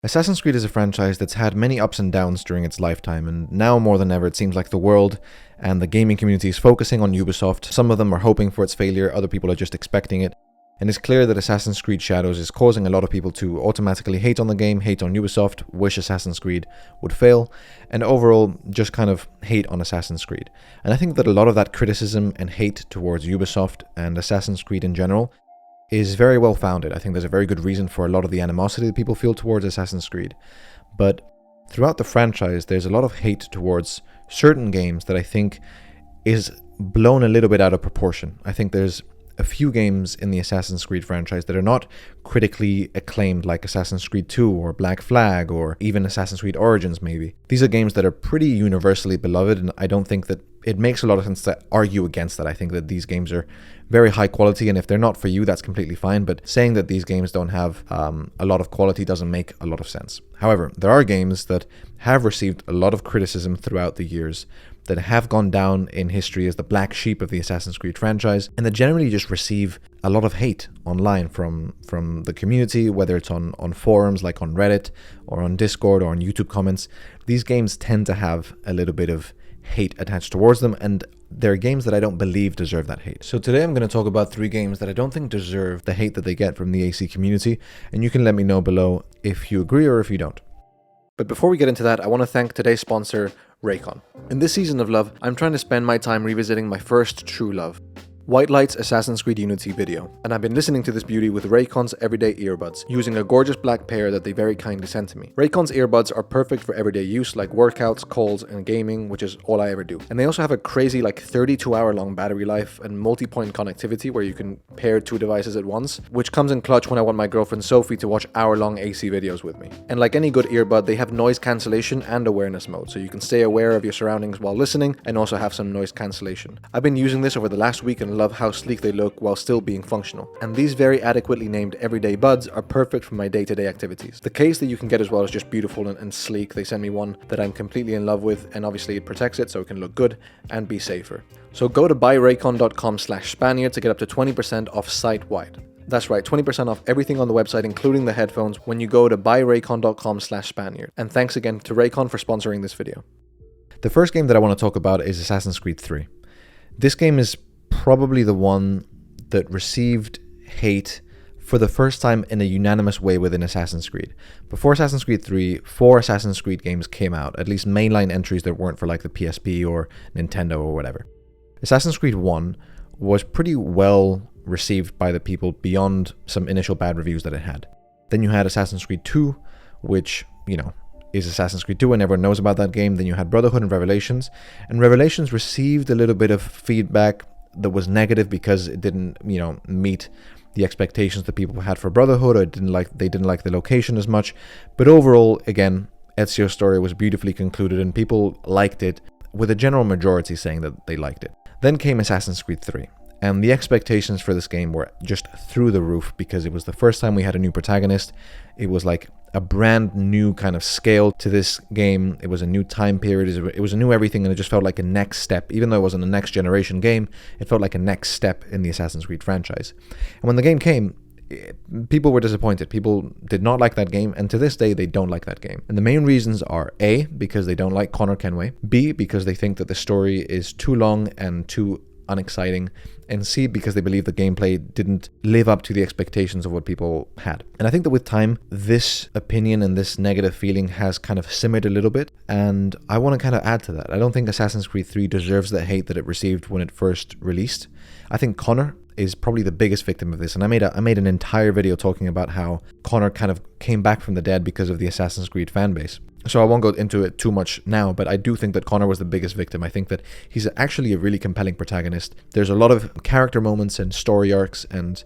Assassin's Creed is a franchise that's had many ups and downs during its lifetime, and now more than ever it seems like the world and the gaming community is focusing on Ubisoft. Some of them are hoping for its failure, other people are just expecting it, and it's clear that Assassin's Creed Shadows is causing a lot of people to automatically hate on the game, hate on Ubisoft, wish Assassin's Creed would fail, and overall just kind of hate on Assassin's Creed. And I think that a lot of that criticism and hate towards Ubisoft and Assassin's Creed in general is very well founded. I think there's a very good reason for a lot of the animosity that people feel towards Assassin's Creed. But throughout the franchise, there's a lot of hate towards certain games that I think is blown a little bit out of proportion. I think there's a few games in the Assassin's Creed franchise that are not critically acclaimed, like Assassin's Creed 2 or Black Flag or even Assassin's Creed Origins maybe. These are games that are pretty universally beloved, and I don't think that it makes a lot of sense to argue against that. I think that these games are very high quality, and if they're not for you, that's completely fine, but saying that these games don't have a lot of quality doesn't make a lot of sense. However, there are games that have received a lot of criticism throughout the years, that have gone down in history as the black sheep of the Assassin's Creed franchise, and that generally just receive a lot of hate online from the community, whether it's on forums like on Reddit or on Discord or on YouTube comments. These games tend to have a little bit of hate attached towards them, and they're games that I don't believe deserve that hate. So today I'm going to talk about 3 games that I don't think deserve the hate that they get from the AC community, and you can let me know below if you agree or if you don't. But before we get into that, I want to thank today's sponsor, Raycon. In this season of love, I'm trying to spend my time revisiting my first true love, White Light's Assassin's Creed Unity video, and I've been listening to this beauty with Raycon's everyday earbuds, using a gorgeous black pair that they very kindly sent to me. Raycon's earbuds are perfect for everyday use like workouts, calls, and gaming, which is all I ever do. And they also have a crazy 32-hour long battery life and multi-point connectivity where you can pair 2 devices at once, which comes in clutch when I want my girlfriend Sophie to watch hour-long AC videos with me. And like any good earbud, they have noise cancellation and awareness mode, so you can stay aware of your surroundings while listening and also have some noise cancellation. I've been using this over the last week and love how sleek they look while still being functional. And these very adequately named everyday buds are perfect for my day-to-day activities. The case that you can get as well is just beautiful and sleek. They sent me one that I'm completely in love with, and obviously it protects it so it can look good and be safer. So go to buyraycon.com/Spaniard to get up to 20% off site-wide. That's right, 20% off everything on the website, including the headphones, when you go to buyraycon.com/Spaniard. And thanks again to Raycon for sponsoring this video. The first game that I want to talk about is Assassin's Creed 3. This game is probably the one that received hate for the first time in a unanimous way within Assassin's Creed. Before Assassin's Creed 3, 4 Assassin's Creed games came out, at least mainline entries that weren't for like the PSP or Nintendo or whatever. Assassin's Creed 1 was pretty well received by the people beyond some initial bad reviews that it had. Then you had Assassin's Creed 2, which, is Assassin's Creed 2 and everyone knows about that game. Then you had Brotherhood and Revelations received a little bit of feedback that was negative because it didn't, meet the expectations that people had for Brotherhood, or they didn't like the location as much. But overall, again, Ezio's story was beautifully concluded and people liked it, with a general majority saying that they liked it. Then came Assassin's Creed 3. And the expectations for this game were just through the roof because it was the first time we had a new protagonist. It was like a brand new kind of scale to this game. It was a new time period. It was a new everything, and it just felt like a next step. Even though it wasn't a next generation game, it felt like a next step in the Assassin's Creed franchise. And when the game came, people were disappointed. People did not like that game, and to this day, they don't like that game. And the main reasons are A, because they don't like Connor Kenway, B, because they think that the story is too long and too unexciting, and C, because they believe the gameplay didn't live up to the expectations of what people had. And I think that with time, this opinion and this negative feeling has kind of simmered a little bit, and I want to kind of add to that. I don't think Assassin's Creed 3 deserves the hate that it received when it first released. I think Connor is probably the biggest victim of this, and I made an entire video talking about how Connor kind of came back from the dead because of the Assassin's Creed fanbase. So I won't go into it too much now, but I do think that Connor was the biggest victim. I think that he's actually a really compelling protagonist. There's a lot of character moments and story arcs and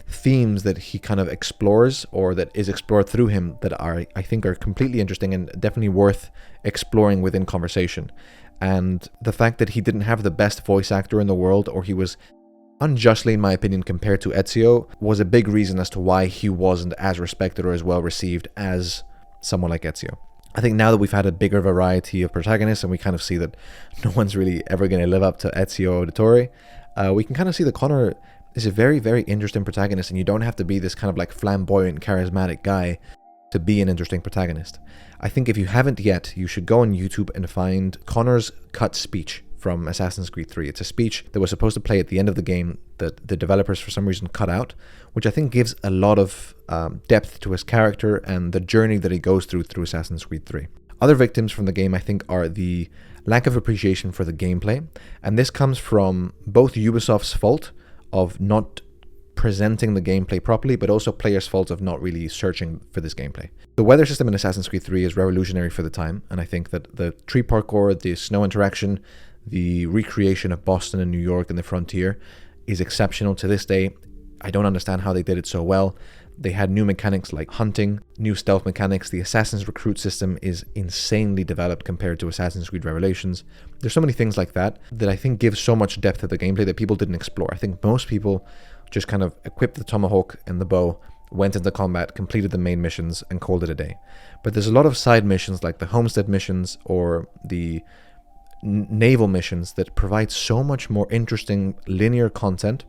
themes that he kind of explores, or that is explored through him, that I think are completely interesting and definitely worth exploring within conversation. And the fact that he didn't have the best voice actor in the world, or he was unjustly, in my opinion, compared to Ezio, was a big reason as to why he wasn't as respected or as well received as someone like Ezio. I think now that we've had a bigger variety of protagonists and we kind of see that no one's really ever going to live up to Ezio Auditore, we can kind of see that Connor is a very, very interesting protagonist, and you don't have to be this kind of like flamboyant, charismatic guy to be an interesting protagonist. I think if you haven't yet, you should go on YouTube and find Connor's cut speech from Assassin's Creed 3. It's a speech that was supposed to play at the end of the game that the developers for some reason cut out, which I think gives a lot of depth to his character and the journey that he goes through Assassin's Creed 3. Other victims from the game, I think, are the lack of appreciation for the gameplay, and this comes from both Ubisoft's fault of not presenting the gameplay properly, but also players' fault of not really searching for this gameplay. The weather system in Assassin's Creed 3 is revolutionary for the time, and I think that the tree parkour, the snow interaction, the recreation of Boston and New York and the frontier is exceptional to this day. I don't understand how they did it so well. They had new mechanics like hunting, new stealth mechanics. The Assassin's recruit system is insanely developed compared to Assassin's Creed Revelations. There's so many things like that I think give so much depth to the gameplay that people didn't explore. I think most people just kind of equipped the tomahawk and the bow, went into combat, completed the main missions, and called it a day. But there's a lot of side missions like the homestead missions or the naval missions that provide so much more interesting linear content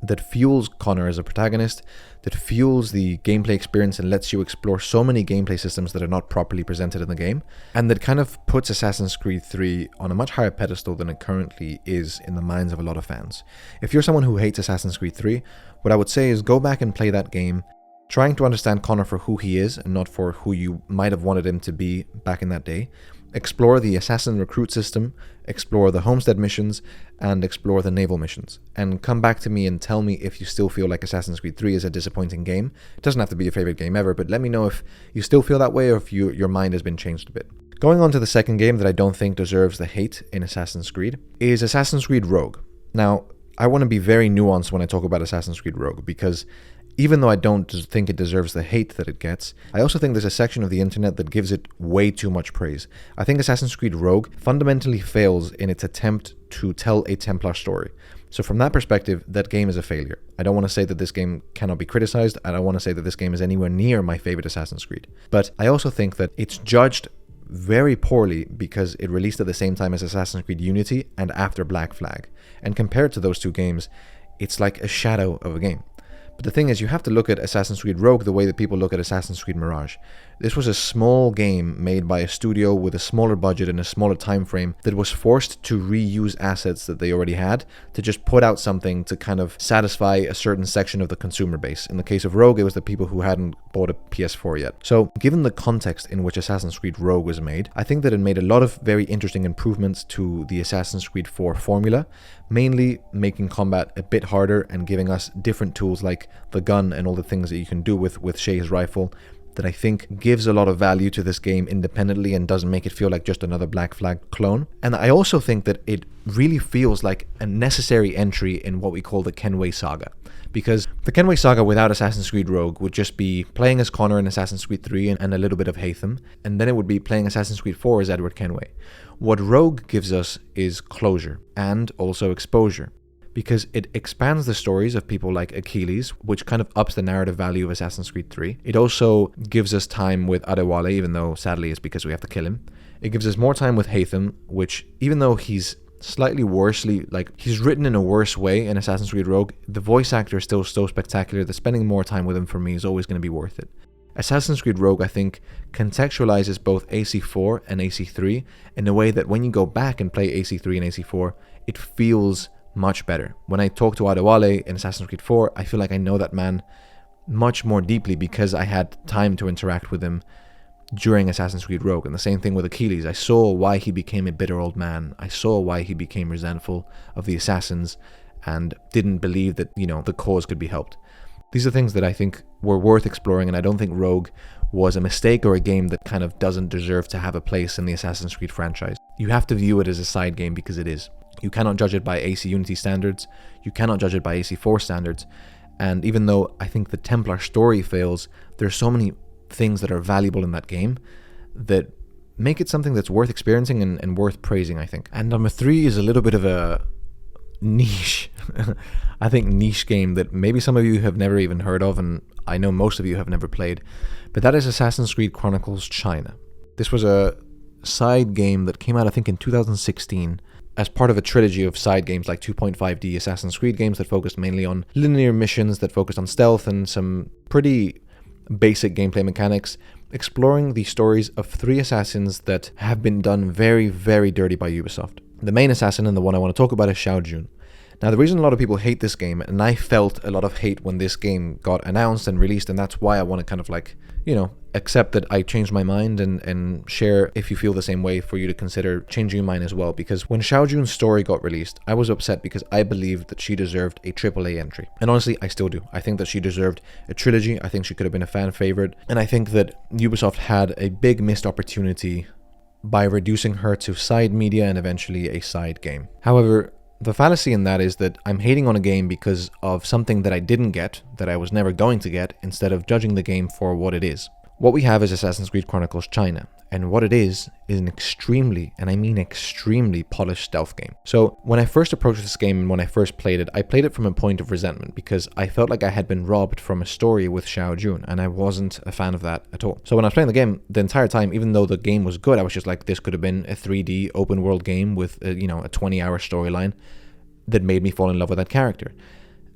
that fuels Connor as a protagonist, that fuels the gameplay experience and lets you explore so many gameplay systems that are not properly presented in the game, and that kind of puts Assassin's Creed 3 on a much higher pedestal than it currently is in the minds of a lot of fans. If you're someone who hates Assassin's Creed 3, what I would say is go back and play that game, trying to understand Connor for who he is and not for who you might have wanted him to be back in that day. Explore the assassin recruit system, explore the homestead missions, and explore the naval missions. And come back to me and tell me if you still feel like Assassin's Creed 3 is a disappointing game. It doesn't have to be your favorite game ever, but let me know if you still feel that way or if your mind has been changed a bit. Going on to the second game that I don't think deserves the hate in Assassin's Creed is Assassin's Creed Rogue. Now, I want to be very nuanced when I talk about Assassin's Creed Rogue, because even though I don't think it deserves the hate that it gets, I also think there's a section of the internet that gives it way too much praise. I think Assassin's Creed Rogue fundamentally fails in its attempt to tell a Templar story. So from that perspective, that game is a failure. I don't want to say that this game cannot be criticized. I don't want to say that this game is anywhere near my favorite Assassin's Creed. But I also think that it's judged very poorly because it released at the same time as Assassin's Creed Unity and after Black Flag. And compared to those two games, it's like a shadow of a game. But the thing is, you have to look at Assassin's Creed Rogue the way that people look at Assassin's Creed Mirage. This was a small game made by a studio with a smaller budget and a smaller time frame that was forced to reuse assets that they already had to just put out something to kind of satisfy a certain section of the consumer base. In the case of Rogue, it was the people who hadn't bought a PS4 yet. So given the context in which Assassin's Creed Rogue was made, I think that it made a lot of very interesting improvements to the Assassin's Creed 4 formula, mainly making combat a bit harder and giving us different tools like the gun and all the things that you can do with Shay's rifle that I think gives a lot of value to this game independently and doesn't make it feel like just another Black Flag clone. And I also think that it really feels like a necessary entry in what we call the Kenway Saga. Because the Kenway Saga without Assassin's Creed Rogue would just be playing as Connor in Assassin's Creed 3 and a little bit of Haytham, and then it would be playing Assassin's Creed 4 as Edward Kenway. What Rogue gives us is closure and also exposure, because it expands the stories of people like Achilles, which kind of ups the narrative value of Assassin's Creed 3. It also gives us time with Adewale, even though sadly it's because we have to kill him. It gives us more time with Haytham, which even though he's slightly worsely, like he's written in a worse way in Assassin's Creed Rogue, the voice actor is still so spectacular that spending more time with him for me is always going to be worth it. Assassin's Creed Rogue, I think, contextualizes both AC4 and AC3 in a way that when you go back and play AC3 and AC4, it feels much better. When I talk to Adewale in Assassin's Creed 4, I feel like I know that man much more deeply because I had time to interact with him during Assassin's Creed Rogue. And the same thing with Achilles. I saw why he became a bitter old man. I saw why he became resentful of the assassins and didn't believe that, the cause could be helped. These are things that I think were worth exploring, and I don't think Rogue was a mistake or a game that kind of doesn't deserve to have a place in the Assassin's Creed franchise. You have to view it as a side game because it is. You cannot judge it by AC Unity standards. You cannot judge it by AC4 standards. And even though I think the Templar story fails, there's so many things that are valuable in that game that make it something that's worth experiencing and worth praising, I think. And number 3 is a little bit of a niche, I think niche game that maybe some of you have never even heard of, and I know most of you have never played, but that is Assassin's Creed Chronicles China. This was a side game that came out, I think, in 2016 as part of a trilogy of side games like 2.5D Assassin's Creed games that focused mainly on linear missions, that focused on stealth and some pretty basic gameplay mechanics, exploring the stories of 3 assassins that have been done very, very dirty by Ubisoft. The main assassin, and the one I want to talk about, is Xiao Jun. Now, the reason a lot of people hate this game, and I felt a lot of hate when this game got announced and released, and that's why I want to kind of like, you know, accept that I changed my mind and share, if you feel the same way, for you to consider changing your mind as well. Because when Xiao Jun's story got released, I was upset because I believed that she deserved a AAA entry. And honestly, I still do. I think that she deserved a trilogy. I think she could have been a fan favorite. And I think that Ubisoft had a big missed opportunity by reducing her to side media and eventually a side game. However, the fallacy in that is that I'm hating on a game because of something that I didn't get, that I was never going to get, instead of judging the game for what it is. What we have is Assassin's Creed Chronicles China, and what it is an extremely, and I mean extremely, polished stealth game. So when I first approached this game and when I first played it, I played it from a point of resentment because I felt like I had been robbed from a story with Xiao Jun, and I wasn't a fan of that at all. So when I was playing the game, the entire time, even though the game was good, I was just like, this could have been a 3D open world game with a 20-hour storyline that made me fall in love with that character.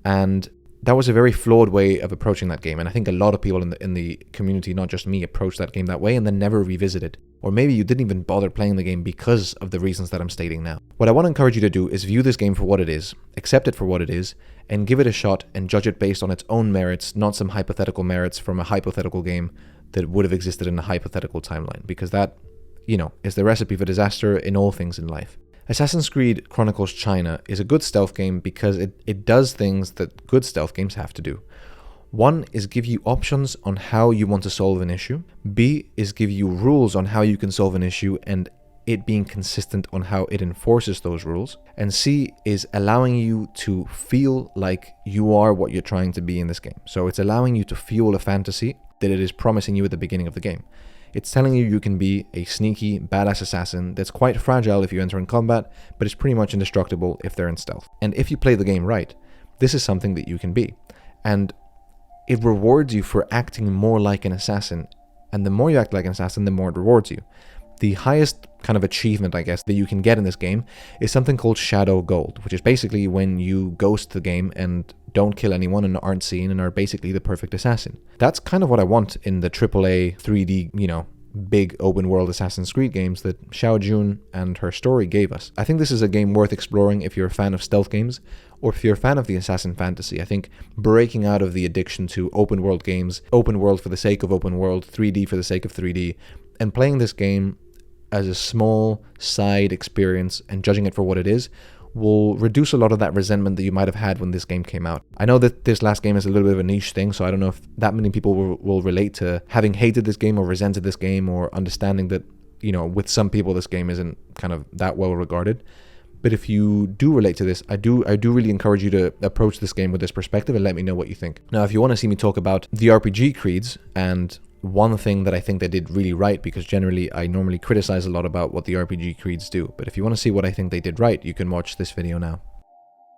And that was a very flawed way of approaching that game, and I think a lot of people in the community, not just me, approached that game that way and then never revisited. Or maybe you didn't even bother playing the game because of the reasons that I'm stating now. What I want to encourage you to do is view this game for what it is, accept it for what it is, and give it a shot and judge it based on its own merits, not some hypothetical merits from a hypothetical game that would have existed in a hypothetical timeline, because that, is the recipe for disaster in all things in life. Assassin's Creed Chronicles China is a good stealth game because it does things that good stealth games have to do. One is give you options on how you want to solve an issue. B is give you rules on how you can solve an issue and it being consistent on how it enforces those rules. And C is allowing you to feel like you are what you're trying to be in this game. So it's allowing you to fuel a fantasy that it is promising you at the beginning of the game. It's telling you you can be a sneaky, badass assassin that's quite fragile if you enter in combat, but is pretty much indestructible if they're in stealth. And if you play the game right, this is something that you can be. And it rewards you for acting more like an assassin. And the more you act like an assassin, the more it rewards you. The highest kind of achievement, I guess, that you can get in this game is something called Shadow Gold, which is basically when you ghost the game and don't kill anyone and aren't seen and are basically the perfect assassin. That's kind of what I want in the AAA 3D, big open world Assassin's Creed games that Xiao Jun and her story gave us. I think this is a game worth exploring if you're a fan of stealth games or if you're a fan of the assassin fantasy. I think breaking out of the addiction to open world games, open world for the sake of open world, 3D for the sake of 3D, and playing this game as a small side experience and judging it for what it is will reduce a lot of that resentment that you might have had when this game came out. I know that this last game is a little bit of a niche thing, so I don't know if that many people will relate to having hated this game or resented this game or understanding that, with some people this game isn't kind of that well regarded. But if you do relate to this, I do really encourage you to approach this game with this perspective and let me know what you think. Now, if you want to see me talk about the RPG creeds and one thing that I think they did really right, because generally I normally criticize a lot about what the RPG creeds do, but if you want to see what I think they did right, you can watch this video now.